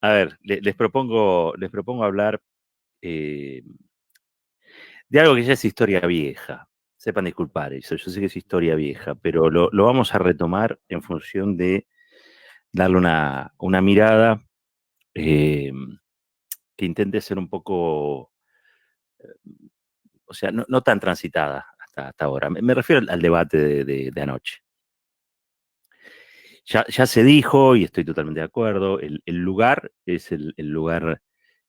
A ver, les propongo hablar eh, de algo que ya es historia vieja. Sepan disculpar eso, yo sé que es historia vieja, pero lo vamos a retomar en función de darle una mirada eh, que intente ser un poco, o sea, no tan transitada hasta ahora. Me refiero al debate de anoche. Ya se dijo, y estoy totalmente de acuerdo, el lugar es el lugar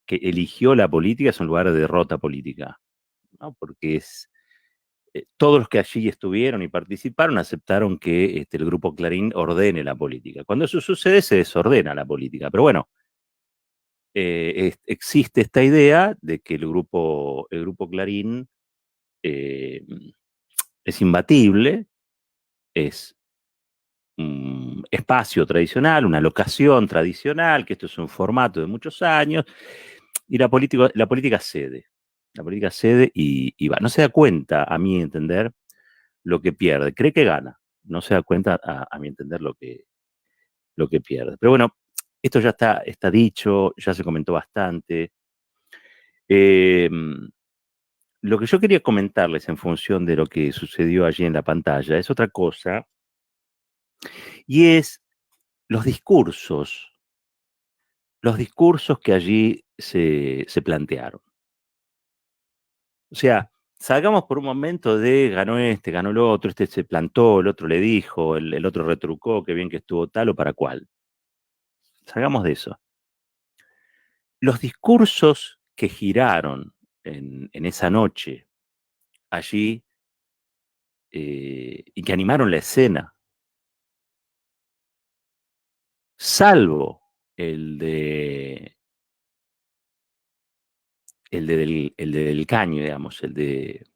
que eligió la política, es un lugar de derrota política, ¿no? Porque todos los que allí estuvieron y participaron aceptaron que el grupo Clarín ordene la política. Cuando eso sucede, se desordena la política. Pero bueno, existe esta idea de que el grupo Clarín eh, es imbatible, es un espacio tradicional, una locación tradicional, que esto es un formato de muchos años, y la política cede. La política cede y va. No se da cuenta, a mi entender, lo que pierde. Cree que gana. No se da cuenta, a mi entender, lo que pierde. Pero bueno, esto ya está dicho, ya se comentó bastante. Eh, lo que yo quería comentarles en función de lo que sucedió allí en la pantalla es otra cosa, y es los discursos, los discursos que allí se plantearon. O sea, salgamos por un momento de ganó este, ganó el otro, este se plantó, el otro le dijo, el otro retrucó, qué bien que estuvo tal o para cual. Salgamos de eso. Los discursos que giraron en esa noche allí y que animaron la escena, salvo el de el de Del Caño, digamos, el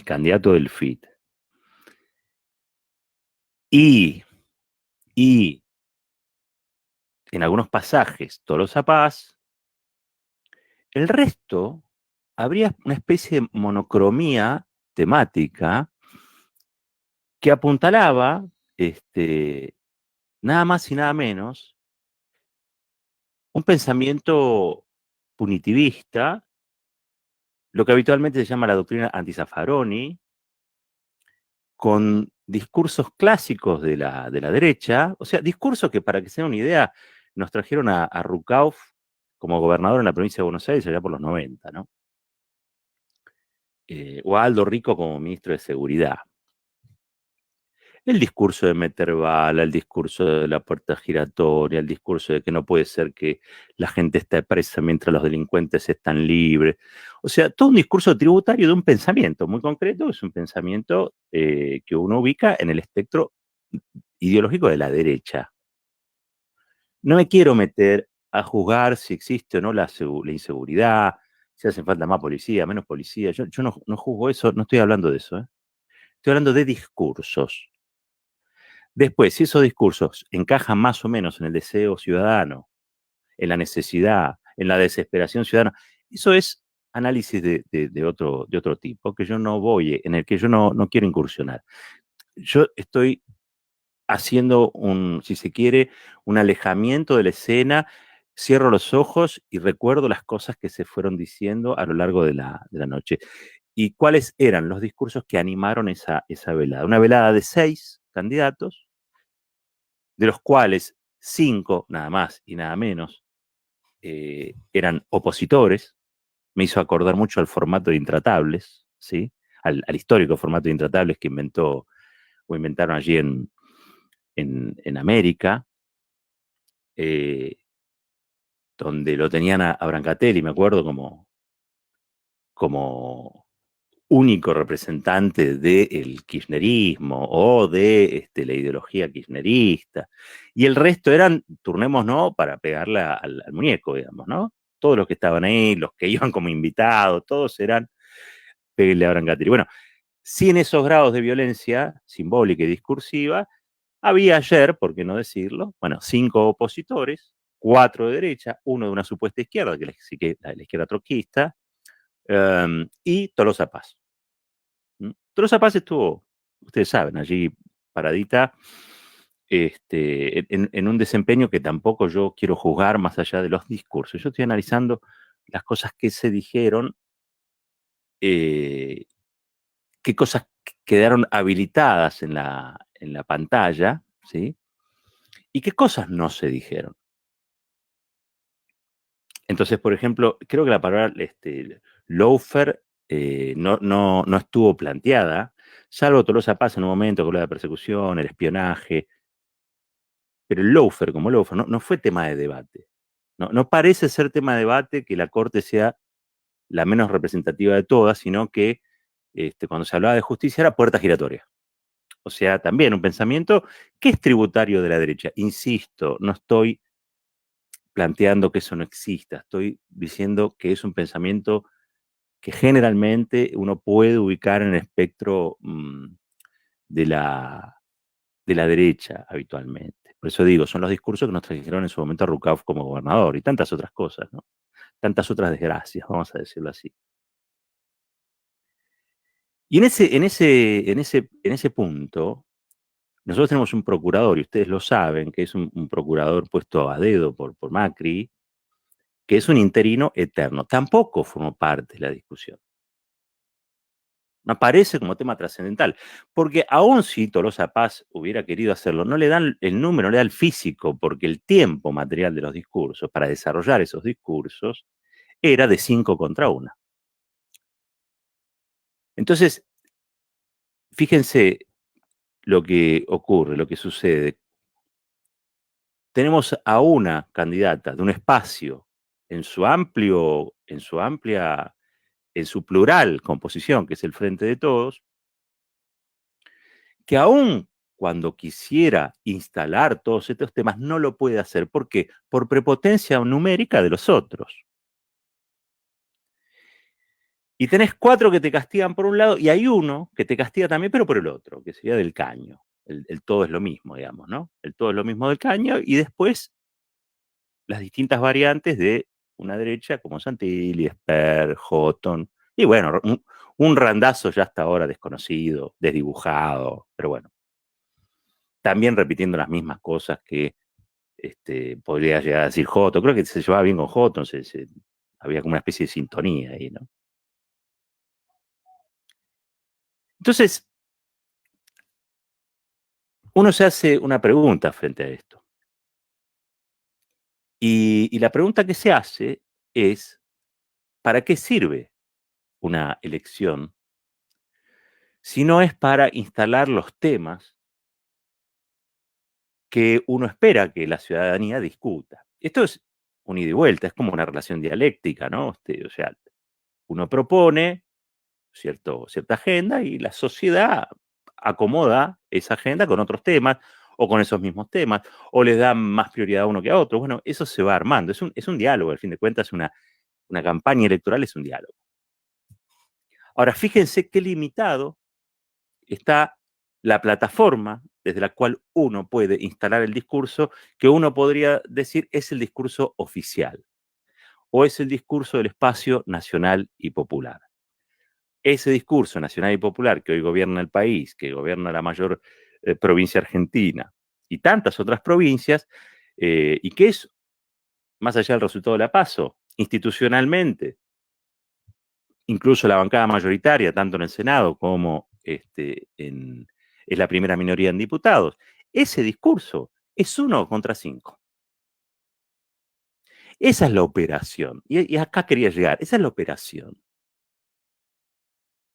candidato del FIT, y, y en algunos pasajes Tolosa Paz, el resto habría una especie de monocromía temática que apuntalaba nada más y nada menos un pensamiento punitivista, lo que habitualmente se llama la doctrina anti-Zaffaroni, con discursos clásicos de la derecha, o sea, discursos que, para que se den una idea, nos trajeron a Rucauf como gobernador en la provincia de Buenos Aires allá por los 90, ¿no? O a Aldo Rico como ministro de Seguridad. El discurso de meter bala, el discurso de la puerta giratoria, el discurso de que no puede ser que la gente esté presa mientras los delincuentes están libres. O sea, todo un discurso tributario de un pensamiento muy concreto, es un pensamiento que uno ubica en el espectro ideológico de la derecha. No me quiero meter a juzgar si existe o no la inseguridad, si hace falta más policía, menos policía. Yo no juzgo eso, no estoy hablando de eso, ¿eh? Estoy hablando de discursos. Después, si esos discursos encajan más o menos en el deseo ciudadano, en la necesidad, en la desesperación ciudadana, eso es análisis de otro tipo, que yo no voy, en el que yo no quiero incursionar. Yo estoy haciendo si se quiere, un alejamiento de la escena, cierro los ojos y recuerdo las cosas que se fueron diciendo a lo largo de la noche. ¿Y cuáles eran los discursos que animaron esa velada? Una velada de 6 candidatos, de los cuales 5, nada más y nada menos, eran opositores. Me hizo acordar mucho al formato de Intratables, ¿sí? Al histórico formato de Intratables que inventaron allí en América, eh, donde lo tenían a Brancatelli, me acuerdo, como único representante del kirchnerismo o de la ideología kirchnerista, y el resto eran, turnémonos para pegarle al muñeco, digamos, ¿no? Todos los que estaban ahí, los que iban como invitados, todos eran peguenle a Brancatelli. Bueno, sin esos grados de violencia simbólica y discursiva, había ayer, por qué no decirlo, bueno, 5 opositores, 4 de derecha, uno de una supuesta izquierda, que es la izquierda trotskista, y Tolosa Paz. Tolosa Paz estuvo, ustedes saben, allí paradita, en un desempeño que tampoco yo quiero juzgar más allá de los discursos. Yo estoy analizando las cosas que se dijeron, eh, qué cosas quedaron habilitadas en la pantalla, ¿sí? Y qué cosas no se dijeron. Entonces, por ejemplo, creo que la palabra loafer no estuvo planteada, salvo Tolosa Paz en un momento con la persecución, el espionaje, pero el loafer como loafer no fue tema de debate. No parece ser tema de debate que la Corte sea la menos representativa de todas, sino que cuando se hablaba de justicia era puerta giratoria. O sea, también un pensamiento que es tributario de la derecha. Insisto, no estoy planteando que eso no exista, estoy diciendo que es un pensamiento que generalmente uno puede ubicar en el espectro de de la derecha habitualmente. Por eso digo, son los discursos que nos trajeron en su momento a Rucauf como gobernador y tantas otras cosas, ¿no? Tantas otras desgracias, vamos a decirlo así. Y en ese punto, nosotros tenemos un procurador, y ustedes lo saben, que es un procurador puesto a dedo por Macri, que es un interino eterno. Tampoco formó parte de la discusión. No aparece como tema trascendental, porque aún si Tolosa Paz hubiera querido hacerlo, no le dan el número, no le da el físico, porque el tiempo material de los discursos para desarrollar esos discursos era de 5 contra 1. Entonces, fíjense lo que ocurre, lo que sucede. Tenemos a una candidata de un espacio en su amplia, en su plural composición, que es el Frente de Todos, que aún cuando quisiera instalar todos estos temas no lo puede hacer. ¿Por qué? Por prepotencia numérica de los otros. Y tenés 4 que te castigan por un lado y hay uno que te castiga también, pero por el otro, que sería del caño. El todo es lo mismo, digamos, ¿no? El todo es lo mismo del caño y después las distintas variantes de una derecha como Santilli, Esper, Houghton, y bueno, un randazo ya hasta ahora desconocido, desdibujado, pero bueno, también repitiendo las mismas cosas que podría llegar a decir Houghton. Creo que se llevaba bien con Houghton, había como una especie de sintonía ahí, ¿no? Entonces, uno se hace una pregunta frente a esto. Y la pregunta que se hace es, ¿para qué sirve una elección si no es para instalar los temas que uno espera que la ciudadanía discuta? Esto es un ida y vuelta, es como una relación dialéctica, ¿no? O sea, uno propone cierta agenda y la sociedad acomoda esa agenda con otros temas o con esos mismos temas, o les da más prioridad a uno que a otro. Bueno, eso se va armando, es un diálogo, al fin de cuentas, una campaña electoral es un diálogo. Ahora, fíjense qué limitado está la plataforma desde la cual uno puede instalar el discurso que uno podría decir es el discurso oficial o es el discurso del espacio nacional y popular. Ese discurso nacional y popular que hoy gobierna el país, que gobierna la mayor provincia argentina y tantas otras provincias, y que es, más allá del resultado de la PASO, institucionalmente, incluso la bancada mayoritaria, tanto en el Senado como es la primera minoría en diputados, ese discurso es 1 contra 5. Esa es la operación. Y acá quería llegar. Esa es la operación.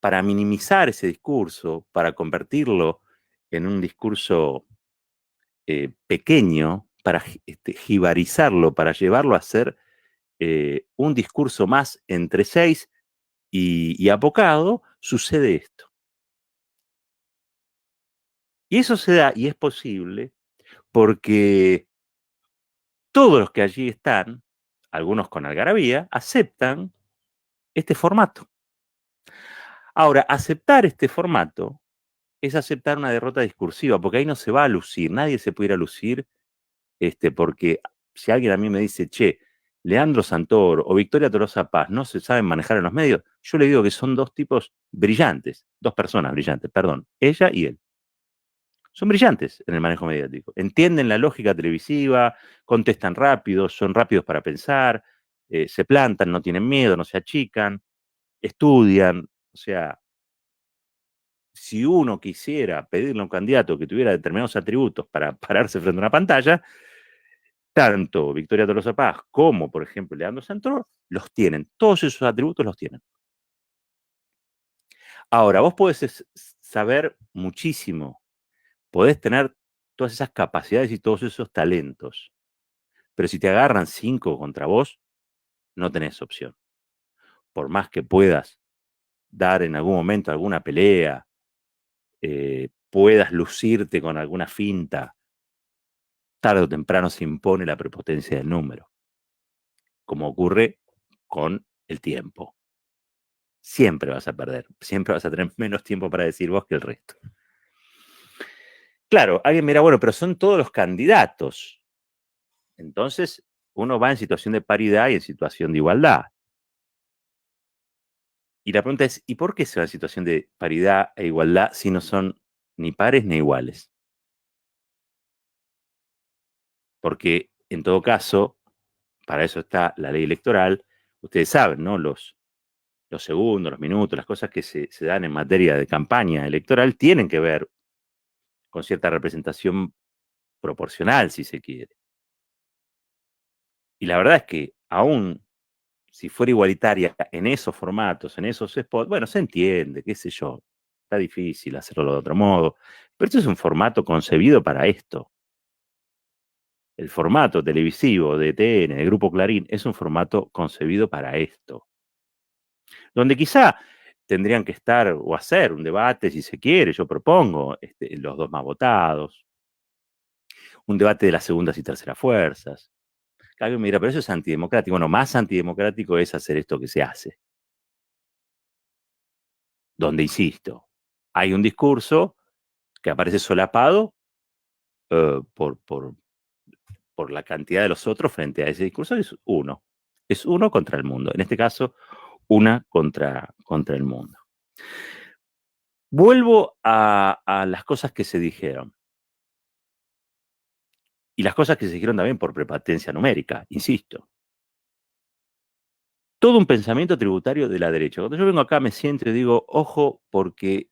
Para minimizar ese discurso, para convertirlo en un discurso pequeño, para jibarizarlo, para llevarlo a ser un discurso más entre 6 y apocado, sucede esto. Y eso se da y es posible porque todos los que allí están, algunos con algarabía, aceptan este formato. Ahora, aceptar este formato es aceptar una derrota discursiva, porque ahí no se va a lucir, nadie se puede ir a lucir, porque si alguien a mí me dice, che, Leandro Santoro o Victoria Tolosa Paz no se saben manejar en los medios, yo le digo que son 2 tipos brillantes, 2 personas brillantes, perdón, ella y él. son brillantes en el manejo mediático. Entienden la lógica televisiva, contestan rápido, son rápidos para pensar, se plantan, no tienen miedo, no se achican, estudian. O sea, si uno quisiera pedirle a un candidato que tuviera determinados atributos para pararse frente a una pantalla, tanto Victoria Tolosa Paz como, por ejemplo, Leandro Santoro, los tienen. Todos esos atributos los tienen. Ahora, vos podés saber muchísimo, podés tener todas esas capacidades y todos esos talentos, pero si te agarran 5 contra vos, no tenés opción. Por más que puedas dar en algún momento alguna pelea, puedas lucirte con alguna finta, tarde o temprano se impone la prepotencia del número, como ocurre con el tiempo. Siempre vas a perder, siempre vas a tener menos tiempo para decir vos que el resto. Claro, alguien mira, bueno, pero son todos los candidatos. Entonces, uno va en situación de paridad y en situación de igualdad. Y la pregunta es, ¿y por qué se va en situación de paridad e igualdad si no son ni pares ni iguales? Porque, en todo caso, para eso está la ley electoral. Ustedes saben, ¿no? Los segundos, los minutos, las cosas que se dan en materia de campaña electoral tienen que ver con cierta representación proporcional, si se quiere. Y la verdad es que aún si fuera igualitaria en esos formatos, en esos spots, bueno, se entiende, qué sé yo, está difícil hacerlo de otro modo, pero esto es un formato concebido para esto. El formato televisivo de TN, de Grupo Clarín, es un formato concebido para esto, donde quizá tendrían que estar o hacer un debate, si se quiere, yo propongo, los dos más votados, un debate de las segundas y terceras fuerzas. Alguien me dirá, pero eso es antidemocrático. Bueno, más antidemocrático es hacer esto que se hace. Donde, insisto, hay un discurso que aparece solapado por la cantidad de los otros frente a ese discurso, es uno. Es uno contra el mundo. En este caso, una contra el mundo. Vuelvo a las cosas que se dijeron. Y las cosas que se dijeron también por prepotencia numérica, insisto. Todo un pensamiento tributario de la derecha. Cuando yo vengo acá me siento y digo, ojo, porque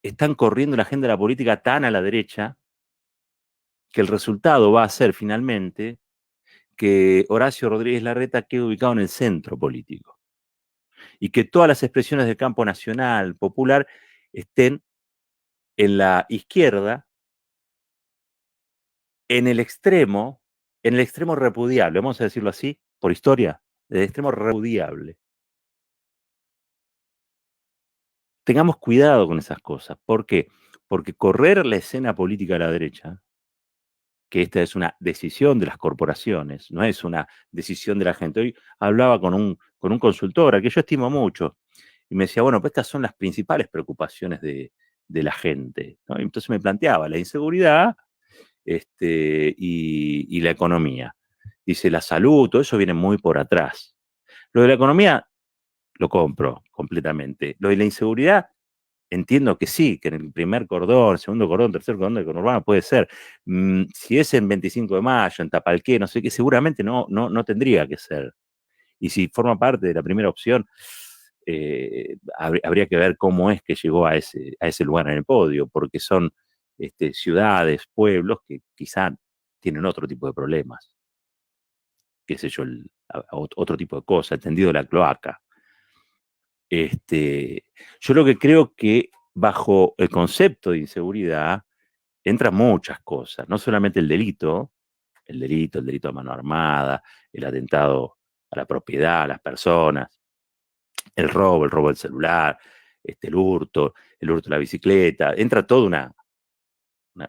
están corriendo la agenda de la política tan a la derecha que el resultado va a ser finalmente que Horacio Rodríguez Larreta quede ubicado en el centro político y que todas las expresiones del campo nacional, popular, estén en la izquierda, en el extremo repudiable, vamos a decirlo así, por historia, el extremo repudiable. Tengamos cuidado con esas cosas. ¿Por qué? Porque correr la escena política a la derecha, que esta es una decisión de las corporaciones, no es una decisión de la gente. Hoy hablaba con un consultor, al que yo estimo mucho, y me decía, bueno, pues estas son las principales preocupaciones de la gente, ¿no? Y entonces me planteaba la inseguridad y la economía. Dice, la salud, todo eso viene muy por atrás. Lo de la economía lo compro completamente. Lo de la inseguridad, entiendo que sí, que en el primer cordón, segundo cordón, tercer cordón del conurbano puede ser. Si es en 25 de mayo, en Tapalqué, no sé qué, seguramente no tendría que ser. Y si forma parte de la primera opción, habría que ver cómo es que llegó a ese lugar en el podio, porque son ciudades, pueblos que quizá tienen otro tipo de problemas, qué sé yo, otro tipo de cosas, tendido la cloaca. Yo lo que creo que bajo el concepto de inseguridad entran muchas cosas, no solamente el delito a mano armada, el atentado a la propiedad, a las personas, el robo del celular, el hurto de la bicicleta, entra toda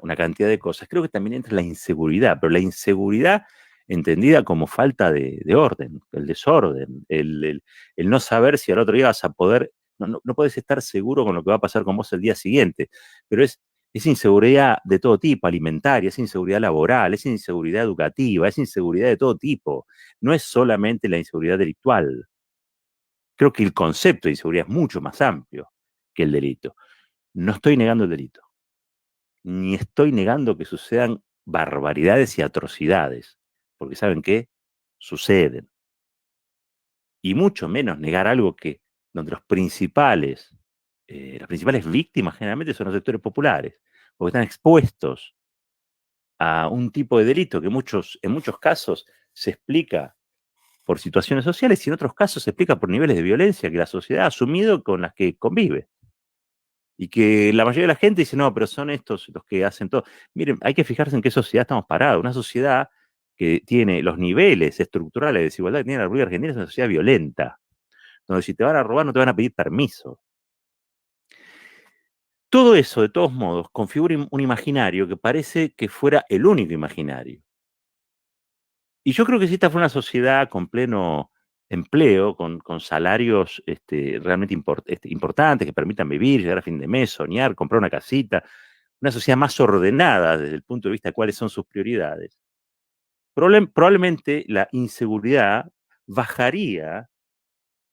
una cantidad de cosas. Creo que también entra la inseguridad, pero la inseguridad entendida como falta de orden, el desorden, el no saber si al otro día vas a poder, no puedes estar seguro con lo que va a pasar con vos el día siguiente, pero es inseguridad de todo tipo, alimentaria, es inseguridad laboral, es inseguridad educativa, es inseguridad de todo tipo, no es solamente la inseguridad delictual. Creo que el concepto de inseguridad es mucho más amplio que el delito. No estoy negando el delito. ni estoy negando que sucedan barbaridades y atrocidades, porque ¿saben qué? Suceden. Y mucho menos negar algo que, donde las principales víctimas generalmente son los sectores populares, porque están expuestos a un tipo de delito que en muchos casos se explica por situaciones sociales y en otros casos se explica por niveles de violencia que la sociedad ha asumido con las que convive. Y que la mayoría de la gente dice, no, pero son estos los que hacen todo. Miren, hay que fijarse en qué sociedad estamos parados. Una sociedad que tiene los niveles estructurales de desigualdad que tiene la República Argentina es una sociedad violenta, donde si te van a robar no te van a pedir permiso. Todo eso, de todos modos, configura un imaginario que parece que fuera el único imaginario. Y yo creo que si esta fue una sociedad con pleno empleo, con salarios realmente importantes que permitan vivir, llegar a fin de mes, soñar, comprar una casita, una sociedad más ordenada desde el punto de vista de cuáles son sus prioridades, probablemente la inseguridad bajaría,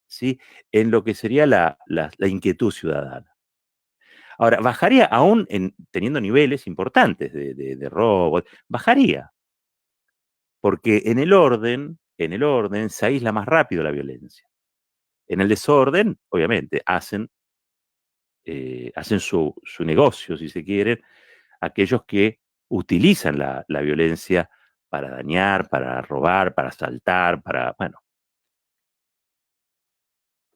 ¿sí?, en lo que sería la inquietud ciudadana. Ahora, bajaría aún teniendo niveles importantes de robo, bajaría, porque en el orden se aísla más rápido la violencia. En el desorden, obviamente, hacen su negocio, si se quiere, aquellos que utilizan la violencia para dañar, para robar, para asaltar, bueno,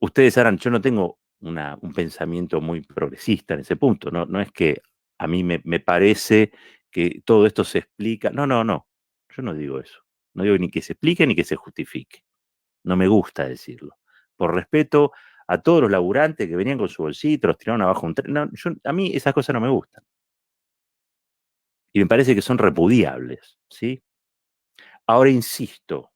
ustedes sabrán, yo no tengo un pensamiento muy progresista en ese punto, no es que a mí me parece que todo esto se explica, no, yo no digo eso, no digo ni que se explique ni que se justifique, no me gusta decirlo, por respeto a todos los laburantes que venían con su bolsito, los tiraron abajo un tren, no, a mí esas cosas no me gustan, y me parece que son repudiables, ¿sí? Ahora insisto,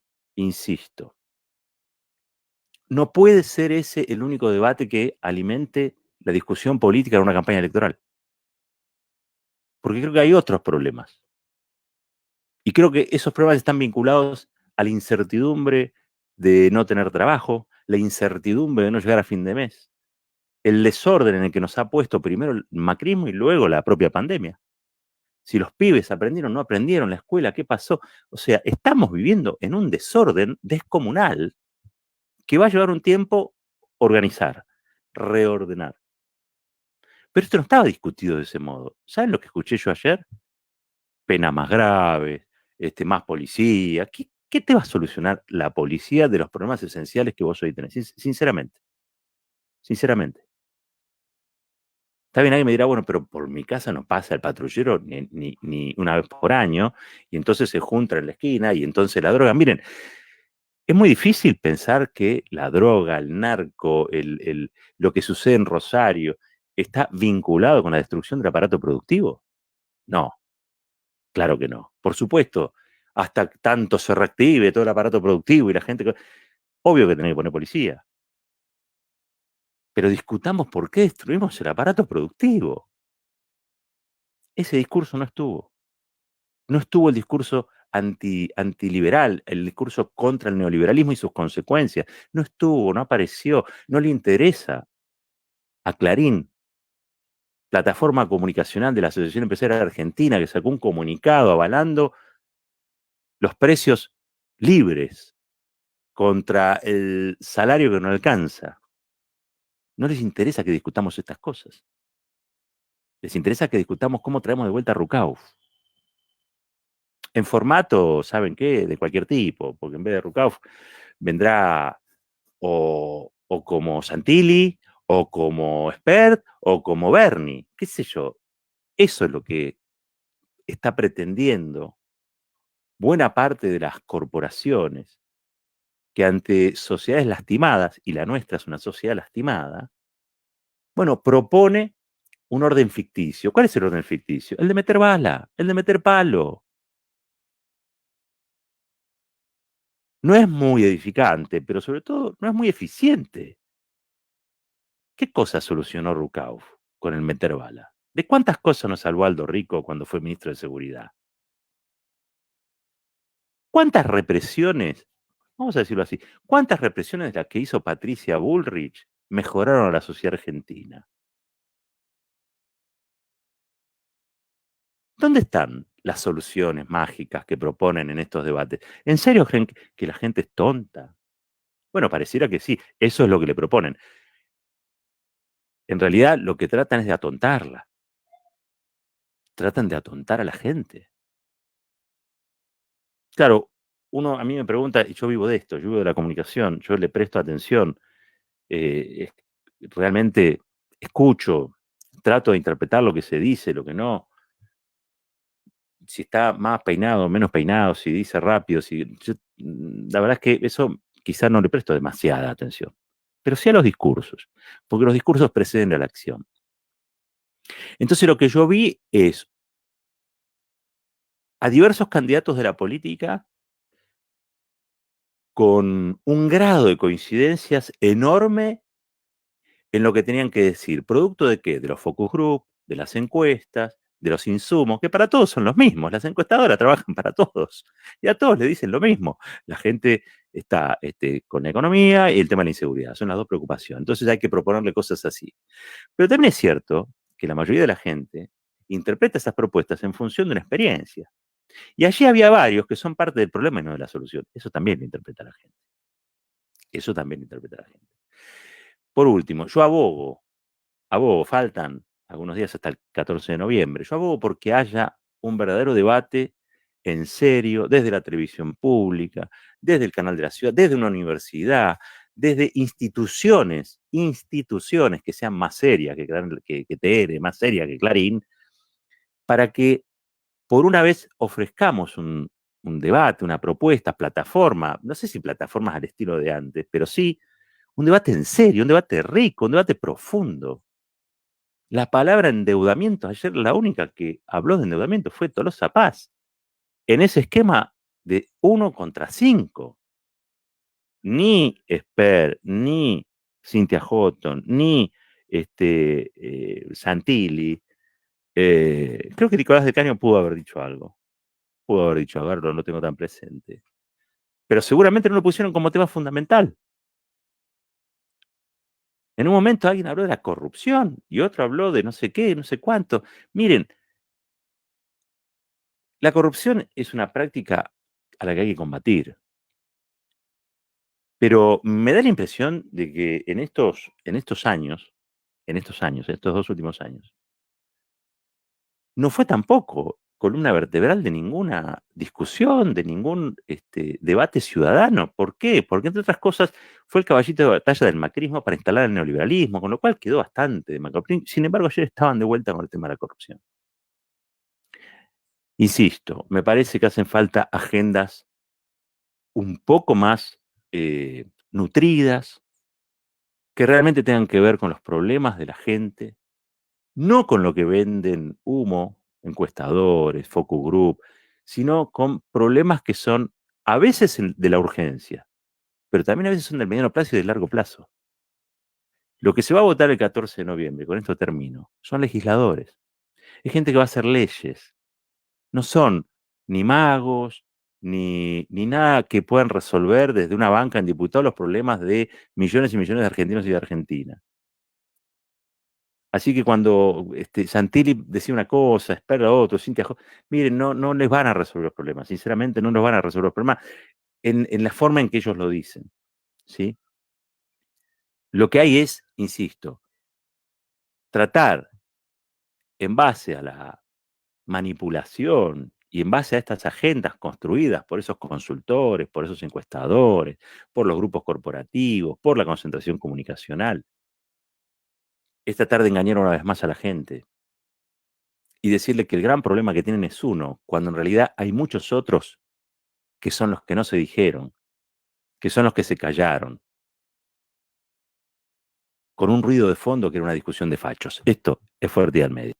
no puede ser ese el único debate que alimente la discusión política en una campaña electoral, porque creo que hay otros problemas. Y creo que esos problemas están vinculados a la incertidumbre de no tener trabajo, la incertidumbre de no llegar a fin de mes, el desorden en el que nos ha puesto primero el macrismo y luego la propia pandemia. Si los pibes aprendieron, no aprendieron, la escuela, ¿qué pasó? O sea, estamos viviendo en un desorden descomunal que va a llevar un tiempo organizar, reordenar. Pero esto no estaba discutido de ese modo. ¿Saben lo que escuché yo ayer? Penas más graves, más policía. ¿Qué te va a solucionar la policía de los problemas esenciales que vos hoy tenés? Sinceramente, sinceramente. Está bien, alguien me dirá, bueno, pero por mi casa no pasa el patrullero ni una vez por año, y entonces se juntan en la esquina, y entonces la droga. Miren, es muy difícil pensar que la droga, el narco, lo que sucede en Rosario, está vinculado con la destrucción del aparato productivo. No, claro que no. Por supuesto, hasta tanto se reactive todo el aparato productivo y la gente. Obvio que tiene que poner policía. Pero discutamos por qué destruimos el aparato productivo. Ese discurso no estuvo. No estuvo el discurso antiliberal, el discurso contra el neoliberalismo y sus consecuencias. No estuvo, no apareció, no le interesa a Clarín, plataforma comunicacional de la Asociación Empresaria Argentina, que sacó un comunicado avalando los precios libres contra el salario que no alcanza. No les interesa que discutamos estas cosas. Les interesa que discutamos cómo traemos de vuelta a Rucauf. En formato, ¿saben qué? De cualquier tipo, porque en vez de Rucauf vendrá o como Santilli, o como Spert, o como Bernie, qué sé yo. Eso es lo que está pretendiendo buena parte de las corporaciones que ante sociedades lastimadas, y la nuestra es una sociedad lastimada, bueno, propone un orden ficticio. ¿Cuál es el orden ficticio? El de meter bala, el de meter palo. No es muy edificante, pero sobre todo no es muy eficiente. ¿Qué cosa solucionó Rucauf con el meter bala? ¿De cuántas cosas nos salvó Aldo Rico cuando fue ministro de Seguridad? ¿Cuántas represiones, vamos a decirlo así, cuántas represiones de las que hizo Patricia Bullrich mejoraron a la sociedad argentina? ¿Dónde están las soluciones mágicas que proponen en estos debates? ¿En serio creen que la gente es tonta? Bueno, pareciera que sí, eso es lo que le proponen. En realidad, lo que tratan es de atontarla. Tratan de atontar a la gente. Claro, uno a mí me pregunta, y yo vivo de esto, yo vivo de la comunicación, yo le presto atención, realmente escucho, trato de interpretar lo que se dice, lo que no, si está más peinado, menos peinado, si dice rápido, la verdad es que eso quizás no le presto demasiada atención, pero sí a los discursos, porque los discursos preceden a la acción. Entonces lo que yo vi es a diversos candidatos de la política con un grado de coincidencias enorme en lo que tenían que decir. ¿Producto de qué? De los focus group, de las encuestas, de los insumos, que para todos son los mismos. Las encuestadoras trabajan para todos y a todos le dicen lo mismo. La gente está con la economía y el tema de la inseguridad. Son las dos preocupaciones. Entonces hay que proponerle cosas así. Pero también es cierto que la mayoría de la gente interpreta esas propuestas en función de una experiencia. Y allí había varios que son parte del problema y no de la solución. Eso también lo interpreta la gente. Eso también lo interpreta la gente. Por último, yo abogo, faltan algunos días hasta el 14 de noviembre, yo abogo porque haya un verdadero debate en serio, desde la televisión pública, desde el canal de la ciudad, desde una universidad, desde instituciones que sean más serias que TN, más serias que Clarín, para que por una vez ofrezcamos un debate, una propuesta, plataforma, no sé si plataformas al estilo de antes, pero sí un debate en serio, un debate rico, un debate profundo. La palabra endeudamiento, ayer la única que habló de endeudamiento fue Tolosa Paz, en ese esquema de 1 contra 5. Ni Esper, ni Cynthia Houghton, ni Santilli, creo que Nicolás del Caño pudo haber dicho algo. Pudo haber dicho, a ver, no lo tengo tan presente. Pero seguramente no lo pusieron como tema fundamental. En un momento alguien habló de la corrupción y otro habló de no sé qué, no sé cuánto. Miren, la corrupción es una práctica a la que hay que combatir. Pero me da la impresión de que estos 2 últimos años, no fue tampoco columna vertebral de ninguna discusión, de ningún debate ciudadano. ¿Por qué? Porque, entre otras cosas, fue el caballito de batalla del macrismo para instalar el neoliberalismo, con lo cual quedó bastante de macroprín. Sin embargo, ayer estaban de vuelta con el tema de la corrupción. Insisto, me parece que hacen falta agendas un poco más nutridas, que realmente tengan que ver con los problemas de la gente, no con lo que venden humo, encuestadores, focus group, sino con problemas que son a veces de la urgencia, pero también a veces son del mediano plazo y del largo plazo. Lo que se va a votar el 14 de noviembre, con esto termino, son legisladores. Es gente que va a hacer leyes. No son ni magos, ni nada que puedan resolver desde una banca en diputados los problemas de millones y millones de argentinos y de Argentina. Así que cuando Santilli decía una cosa, espera otro, miren, no les van a resolver los problemas, sinceramente no nos van a resolver los problemas en la forma en que ellos lo dicen, ¿sí? Lo que hay es, insisto, tratar en base a la manipulación y en base a estas agendas construidas por esos consultores, por esos encuestadores, por los grupos corporativos, por la concentración comunicacional, es tratar de engañar una vez más a la gente y decirle que el gran problema que tienen es uno, cuando en realidad hay muchos otros que son los que no se dijeron, que son los que se callaron, con un ruido de fondo que era una discusión de fachos. Esto es Fuerte y al Medio.